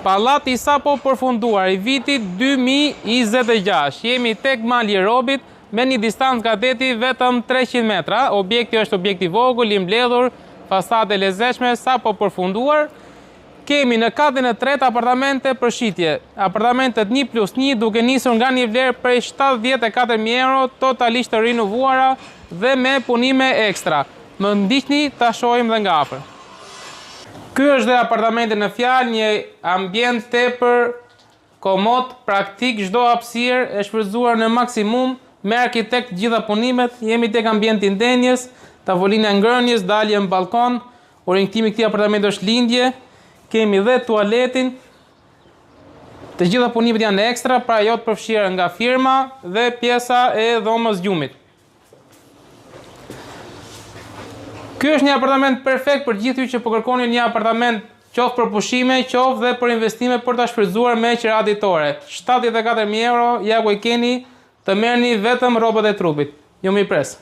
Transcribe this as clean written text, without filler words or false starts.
Pallati sapo përfunduar i vitit 2026. Jemi tek Mali i Robit me një distancë nga deti vetëm 300 metra. Objekti është objekt i vogël, i mbledhur, fasade lezetshme, sapo përfunduar. Kemi në katin e tretë apartamente për shitje. Apartamentet 1+1 duke nisur nga një vlerë prej 74.000 euro, totalisht të rinovuara dhe me punime ekstra. Më ndiqni ta shohim dhe nga afër. Ky është dhe apartamenti në fjalë, një ambient tepër komod, praktik, çdo hapësirë e shfrytzuar në maksimum, me arkitekt gjitha punimet. Jemi tek ambienti ndenjes, tavolina ngrënjes, dalje në balkon. Orientimi i këtij apartamenti është lindje. Kemi dhe tualetin. Të gjitha punimet janë ekstra, pra jo të përfshira nga firma, dhe pjesa e dhomës gjumit. Ky është një apartament perfekt për gjithë ju që po kërkoni një apartament qoftë për pushime, qoftë dhe për investime për ta shfrytzuar me qira ditore. 74.000 euro, ja ku i keni, të merrni vetëm rrobat e trupit. Ju mirëpres.